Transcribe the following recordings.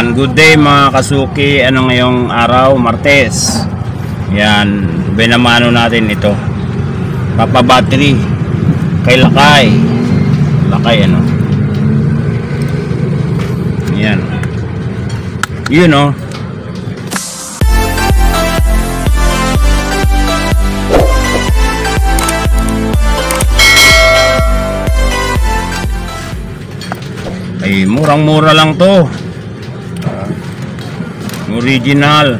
Yan, good day mga kasuki. Ano ngayong araw? Martes. Yan, binamano natin ito. Papa battery kay Lakay. Lakay ano. Yan. Yun oh. Ay, murang-mura lang to. Original.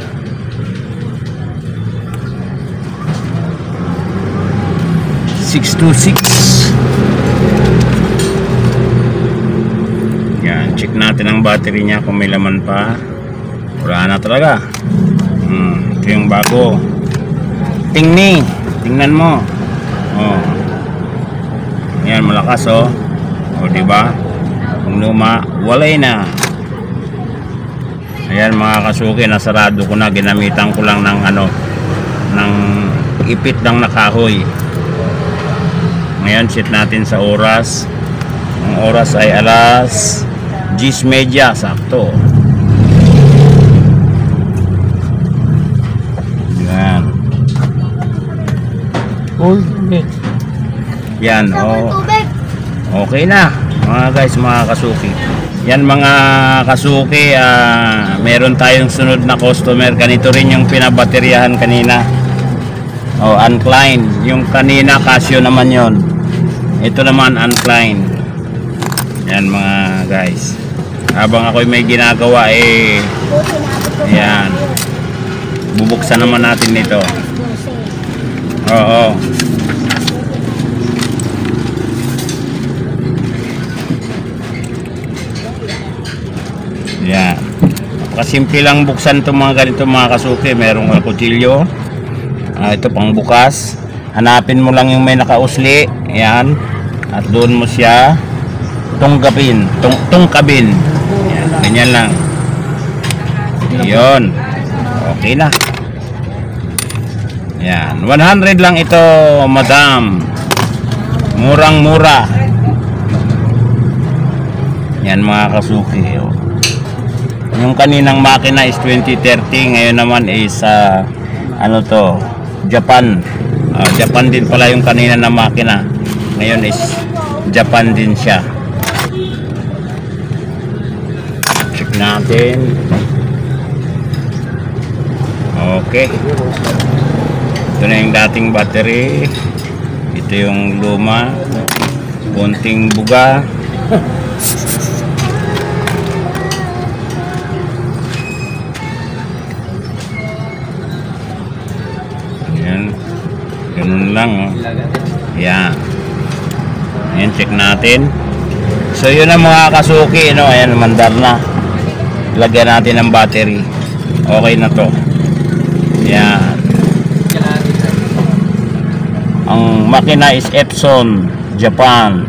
$626. Yan, check natin ang battery niya kung may laman pa. Wala na talaga. Ito yung bago. Tingnan mo. Oh. Yan, malakas oh. O, diba? Kung luma, walay na. Ayan mga kasuki, nasarado ko na. Ginamitan ko lang ng ano, ng ipit ng nakahoy. Ngayon set natin sa oras. Ang oras ay alas 10:30, sakto. Yan. Yan, oh. Okay na mga guys, mga kasuki. Yan mga kasuki, meron tayong sunod na customer. Ganito rin yung pinabateryahan kanina. Oh, Uncline. Yung kanina Casio naman yon. Ito naman Uncline. Yan mga guys. Habang ako'y may ginagawa yan. Bubuksan naman natin ito. Oo. Yan. Kasimple lang buksan itong mga ganito mga kasuki. Merong kutsilyo. Ito pang bukas. Hanapin mo lang yung may nakausli. Yan. At doon mo siya tungkabin. Yan. Ganyan lang. Yun. Okay na. Yan. 100 lang ito, madam. Murang-mura. Yan mga kasuki. Yung kaninang makina is 2030, ngayon naman is ano to, Japan. Japan din pala yung kanina na makina. Ngayon is Japan din siya. Check natin. Okay. Ito na yung dating battery. Ito yung luma. Konting buga. Ganun lang oh. Yan. Ayan, check natin. So yun ang mga kasuki, no? Ayan, mandar na. Lagyan natin ng battery. Okay na to. Yan. Ang makina is Epson, Japan.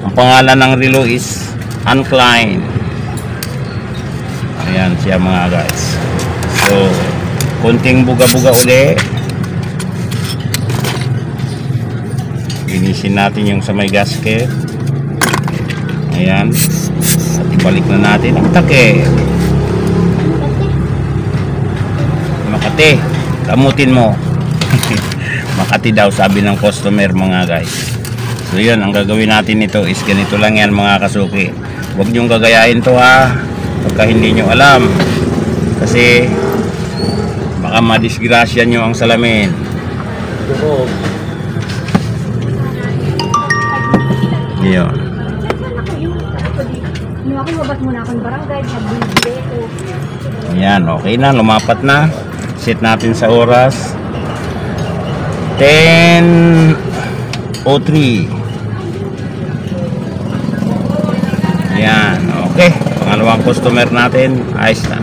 Ang pangalan ng relo is Uncline. Ayan siya mga guys. So konting buga-buga uli. Linisin natin yung sa may gasket. Ayan. At ibalik na natin ang takip. Makati. Kamutin mo. Makati daw sabi ng customer mga guys. So yun, ang gagawin natin ito is ganito lang yan mga kasuki. Huwag nyong gagayahin to ha. Pagka hindi nyo alam. Kasi baka madisgrasya nyo ang salamin. Yun. Ayan, okay na, lumapat na. Set natin sa oras 10:03. Ayan, okay. Pangalawang customer natin, ayos na.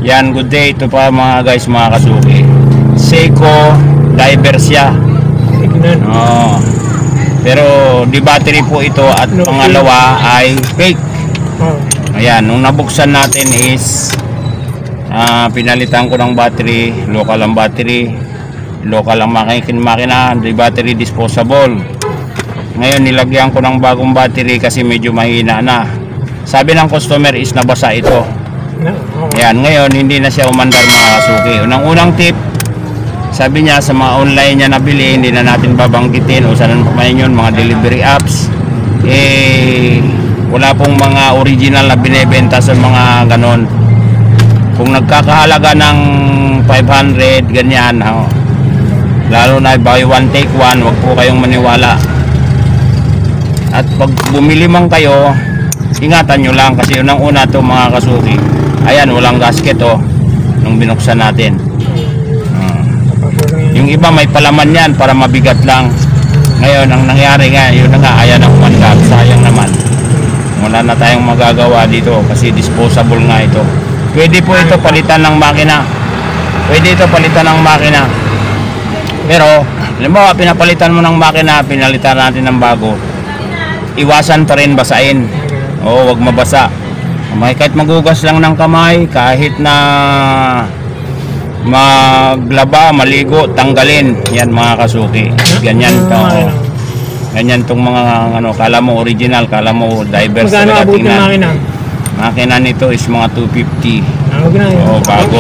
Yan, good day. Ito pa mga guys, mga kasuki. Seiko diver siya. Oh. Pero di battery po ito at pangalawa ay fake. Ayan, nung nabuksan natin is pinalitan ko ng battery, local ang battery, local ang makina, di battery disposable. Ngayon nilagyan ko ng bagong battery kasi medyo mahina na. Sabi ng customer is nabasa ito. Yan, ngayon hindi na siya umandar mga kasuki. Unang tip, sabi niya sa mga online niya nabili, hindi na natin babanggitin o saan pa yun, mga delivery apps. Wala pong mga original na binebenta sa mga ganon. Kung nagkakahalaga ng 500 ganyan, lalo na buy one take one, wag po kayong maniwala. At pag bumili man kayo, ingatan nyo lang kasi unang-una to mga kasuki. Ayan, walang gasket nung binuksan natin. Yung iba may palaman yan para mabigat lang. Ngayon ang nangyari nga, yun na nga, ayan ang umandar. Sayang naman, wala na tayong magagawa dito kasi disposable nga ito. Pwede po ito palitan ng makina. Pero halimbawa pinapalitan mo ng makina, pinalitan natin ng bago, iwasan pa rin basain. Wag mabasa. Kahit magugas lang ng kamay, kahit na maglaba, maligo, tanggalin. Yan mga kasuki. Ganyan to. Ganyan tong mga kala mo original, kala mo divers. Magkano abutin makina? Makina nito is mga 250. Bago.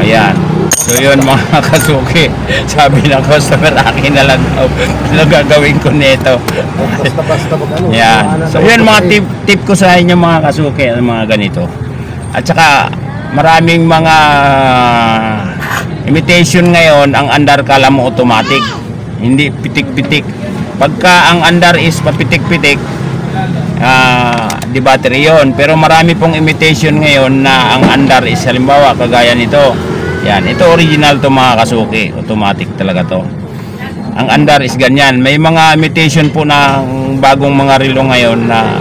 Ayan. So yun mga kasuki, sabi ng customer, akin na lang ano gagawin ko nito. Yan. So yun mga tip ko sa inyo mga kasuki, mga ganito. At saka maraming mga imitation ngayon, ang andar kala mo automatic, hindi pitik-pitik. Pagka ang andar is papitik-pitik, di battery yon. Pero marami pong imitation ngayon na ang andar is halimbawa kagaya nito. Yan, ito original to mga kasuki, automatic talaga to. Ang andar is ganyan. May mga imitation po ng bagong mga relo ngayon na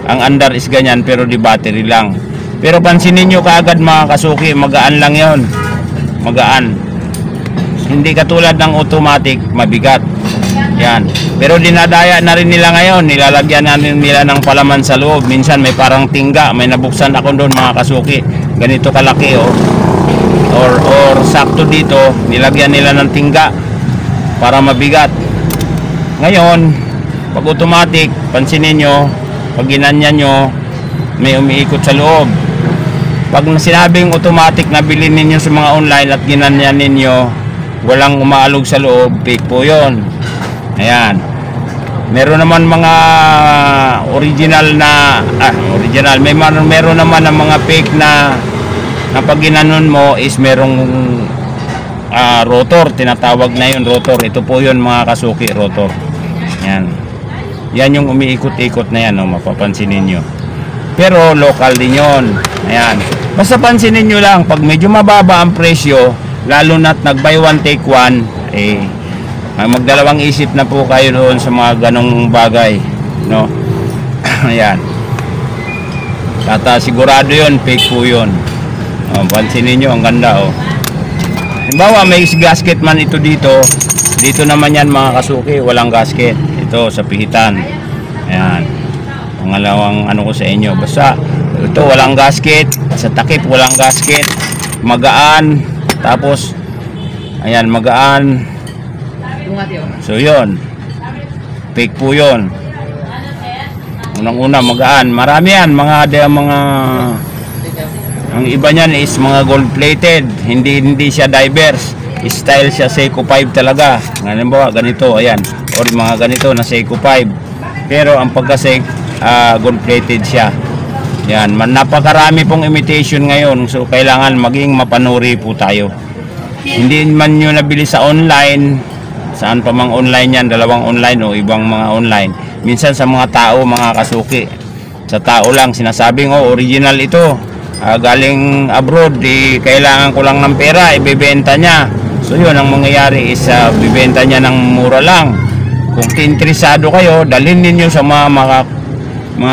ang andar is ganyan pero di battery lang. Pero pansinin nyo kaagad mga kasuki, magaan lang yon. Magaan. Hindi katulad ng automatic, mabigat. Yan. Pero dinadaya na rin nila ngayon, nilalagyan na nila ng palaman sa loob. Minsan may parang tingga, may nabuksan ako doon mga kasuki. Ganito kalaki or sakto dito, nilagyan nila ng tingga para mabigat. Ngayon, pag automatic, pansinin nyo, pag ginanyan nyo, may umiikot sa loob. Pag sinabing automatic na bilhin ninyo sa mga online at ginanyan ninyo, walang umaalog sa loob, fake po yun. Ayan. Meron naman mga original na original, meron naman ng mga fake na pag ginanon mo is merong rotor, tinatawag na yun rotor. Ito po yun mga kasuki, rotor. Yan. Yan yung umiikot-ikot na yan, mapapansin ninyo. Pero local din yun. Ayan. Basta pansinin nyo lang, pag medyo mababa ang presyo, lalo na't nag buy one take one, magdalawang isip na po kayo doon sa mga ganong bagay, no? Ayan. Tata sigurado yun, fake po yun. Pansinin nyo, ang ganda halimbawa may gasket man ito dito naman yan mga kasuki, walang gasket ito sa pihitan. Ayan, pangalawang ko sa inyo, basta ito walang gasket, sa takip walang gasket, magaan, tapos ayan, magaan. So yun, fake po yun. Unang-una magaan, marami yan, ang iba niyan is mga gold plated, hindi siya divers, style siya Seiko 5 talaga. Halimbawa ganito, ayan, or mga ganito na Seiko 5, pero ang pagka-Seiko gold plated siya. Yan, napakarami pong imitation ngayon, so kailangan maging mapanuri po tayo. Hindi man nyo nabili sa online, saan pa mang online yan, dalawang online o ibang mga online, minsan sa mga tao mga kasuki, sa tao lang sinasabing original ito, galing abroad, kailangan ko lang ng pera, ibebenta niya. So yun ang mangyayari is bibenta niya ng mura lang. Kung interesado kayo, dalhin ninyo sa mga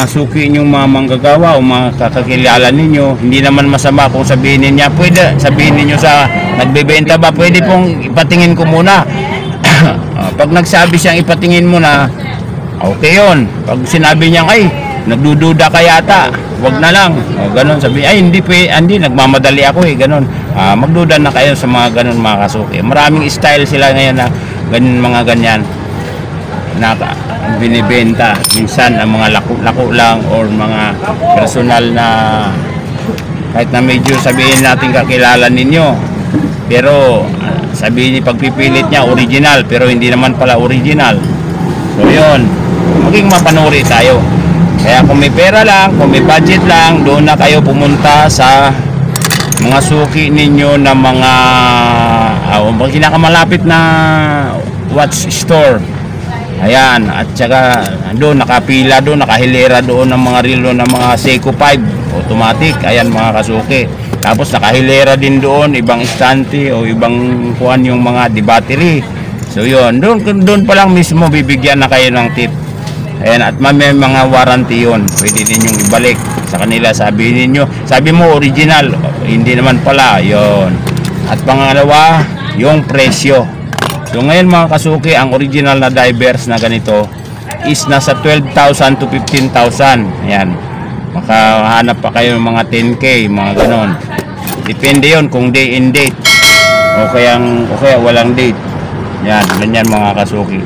suki ninyong mga manggagawa o mga kakakilala ninyo. Hindi naman masama kung sabihin niya, pwede sabihin ninyo sa nagbebenta ba, pwede pong ipatingin ko muna. Pag nagsabi siyang ipatingin mo na, okay yun. Pag sinabi niya, ay nagdududa ka yata, wag na lang, ganun, sabi, ay hindi nagmamadali ako ganun. Magduda na kayo sa mga ganun mga kasuki. Maraming style sila ngayon na ganun, mga ganyan. na binibenta. Minsan ang mga lako-lako lang or mga personal na kahit na medyo sabihin natin kakilala ninyo, pero sabihin niya pagpipilit niya original, pero hindi naman pala original. So yun, maging mapanuri tayo. Kaya kung may pera lang, kung may budget lang, doon na kayo pumunta sa mga suki ninyo na mga pinakamalapit na watch store. Ayan, at saka doon nakapila doon, nakahilera doon ng mga relo ng mga Seiko 5 automatic. Ayan mga kasuki. Tapos nakahilera din doon ibang istante o ibang kuan yung mga di battery. So yun, doon pa lang mismo bibigyan na kayo ng tip. Ayan, at may mga warranty yun. Pwede ninyong ibalik sa kanila. Sabi mo original, hindi naman pala. Yun. At pangalawa, yung presyo. So ngayon mga kasuki, ang original na divers na ganito is nasa 12,000 to 15,000. Ayan. Makahanap pa kayo ng mga 10K, mga ganon. Depende yon kung day and date. O kaya walang date. Yan, ganyan mga kasuki.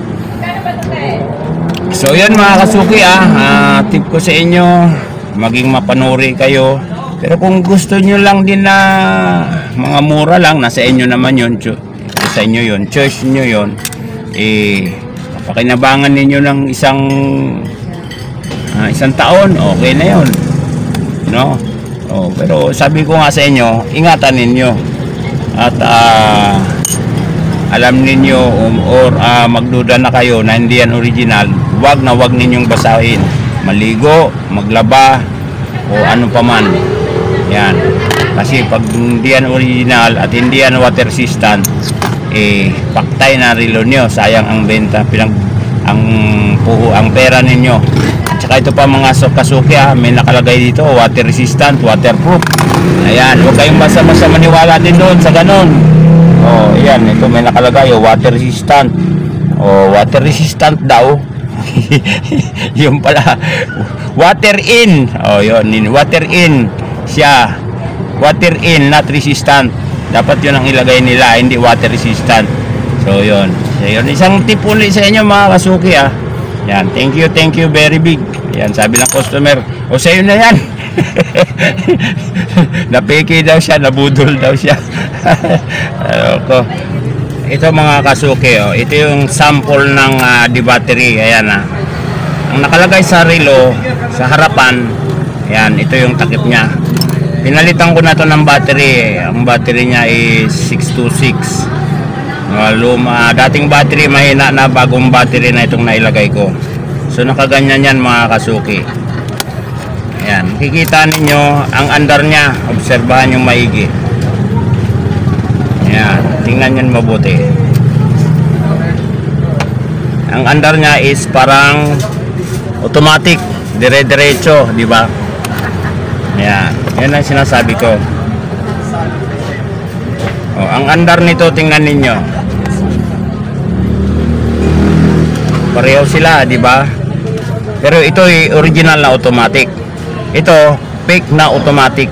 So yan mga kasuki, tip ko sa inyo, maging mapanuri kayo. Pero kung gusto nyo lang din na mga mura lang, nasa inyo naman yun. Sa inyo yun, choice nyo yun, pakinabangan ninyo ng isang taon, okay na yun, no? Pero sabi ko nga sa inyo, ingatan ninyo at alam ninyo or magduda na kayo na hindi yan original, wag ninyong basahin, maligo, maglaba o ano pa man yan, kasi pag hindi yan original at hindi yan water resistant, paktay na relo nyo, sayang ang benta, ang pera ninyo. At saka ito pa mga kasuki, may nakalagay dito water resistant, waterproof. Ayan, huwag kayong basta-basta maniwala din doon sa ganon. Ayan, ito may nakalagay water resistant, water resistant daw. Yung pala water in, yun, water in siya, water in, not resistant. Dapat yun ang ilagay nila, hindi water resistant. So yun. Isang tip ulit sa inyo mga kasuki. Yan, thank you very big. Yan, sabi ng customer, sa'yo na yan. Napeke daw siya, nabudol daw siya. Ito mga kasuki, ito yung sample ng di battery. Ayan ang nakalagay sa relo sa harapan. Ayan, ito yung takip niya. Pinalitan ko na to ng battery. Ang battery niya is 626. Dating battery mahina na, bagong battery na itong nailagay ko. So nakaganyan yan mga kasuki. Ayan, kikita ninyo ang andar niya. Obserbahan yung maigi. Ayan, tingnan nyo mabuti. Ang andar niya is parang automatic, dire-diretso, di ba? Ayan, yan ang sinasabi ko. Ang andar nito, tingnan ninyo. Pareho sila, di ba? Pero ito ay original na automatic. Ito, fake na automatic.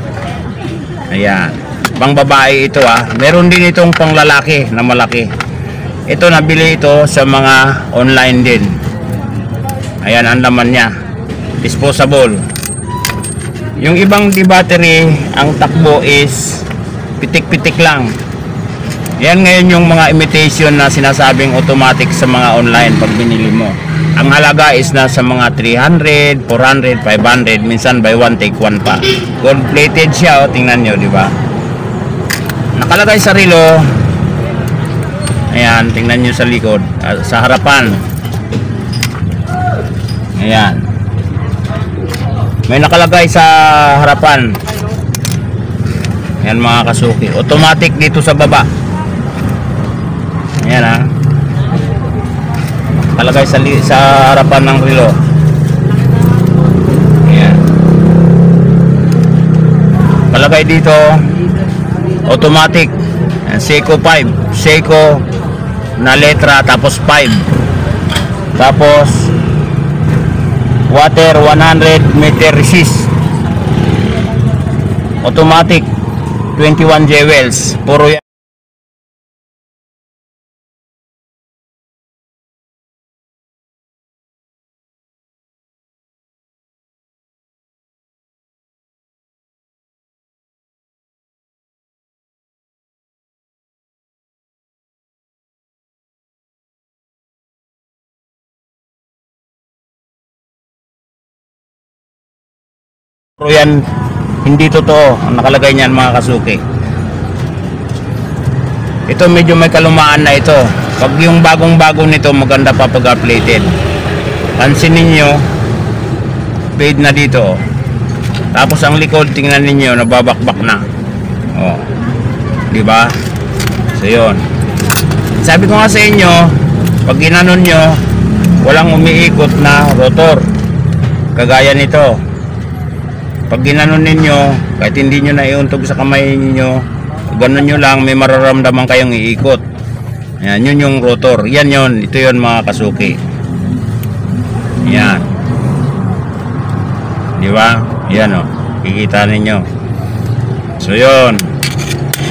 Ayan. Pang babae ito Meron din itong pang lalaki na malaki. Ito, nabili ito sa mga online din. Ayan, ang laman niya. Disposable. Yung ibang di battery, ang takbo is pitik-pitik lang. Yan ngayon yung mga imitation na sinasabing automatic sa mga online pag binili mo. Ang halaga is nasa mga 300, 400, 500, minsan buy one take one pa. Gold plated siya, tingnan nyo, di ba? Nakalagay sa relo. Ayan, tingnan nyo sa likod, sa harapan. Ayan. May nakalagay sa harapan. Yan mga kasuki. Automatic dito sa baba. Ayan nakalagay sa harapan ng relo. Ayan. Palagay dito automatic. Ayan, Seiko 5. Seiko na letra tapos 5. Tapos water 100 meter resist, automatic 21 jewels, puro yan. Pero yan, hindi totoo ang nakalagay niyan mga kasuki. Ito medyo may kalumaan na ito. Pag yung bagong-bago nito, maganda pa pag updated. Pansin ninyo, fade na dito. Tapos ang likod, tingnan ninyo, nababakbak na. Oh. Di ba? So yun. Sabi ko nga sa inyo, pag ginanon nyo, walang umiikot na rotor. Kagaya nito. Pag ginanon ninyo, kahit hindi nyo na iuntog sa kamay ninyo, ganun nyo lang, may mararamdaman kayong iikot. Yan, yun yung rotor. Yan yun, ito yun mga kasuki. Yan. Di ba? Yan o, kikita ninyo. So yun.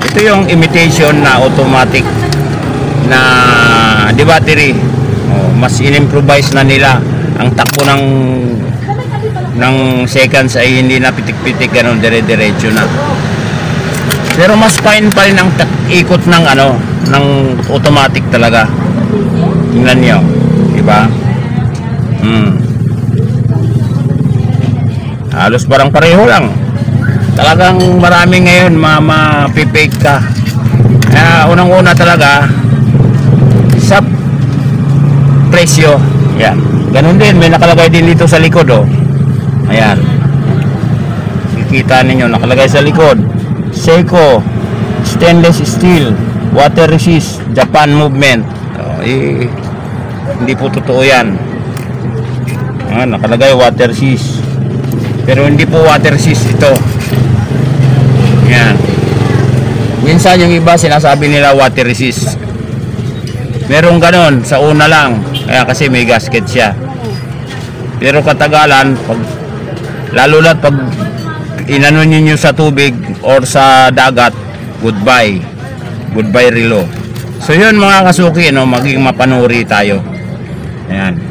Ito yung imitation na automatic na di battery. Oh, mas in-improvise na nila ang takbo ng seconds ay hindi na pitik-pitik ganun, dire-diretso na. Pero mas fine pa rin ang ikot ng ng automatic talaga. Tingnan niyo, di ba? Halos parang pareho lang. Talagang marami ngayon mapipake ka. Kaya unang-una talaga sa presyo. Yan. Ganun din, may nakalagay din dito sa likod oh. Ayan. Kikita ninyo, nakalagay sa likod. Seiko stainless steel, water resist, Japan movement. Hindi po totoo yan. Nakalagay water resist. Pero hindi po water resist ito. Yan. Minsan yung iba sinasabi nila water resist. Merong ganon sa una lang. Kaya kasi may gasket siya. Pero katagalan, lalo na pag inano niyo sa tubig or sa dagat, goodbye relo. So yun mga kasuki, maging mapanuri tayo. Ayan.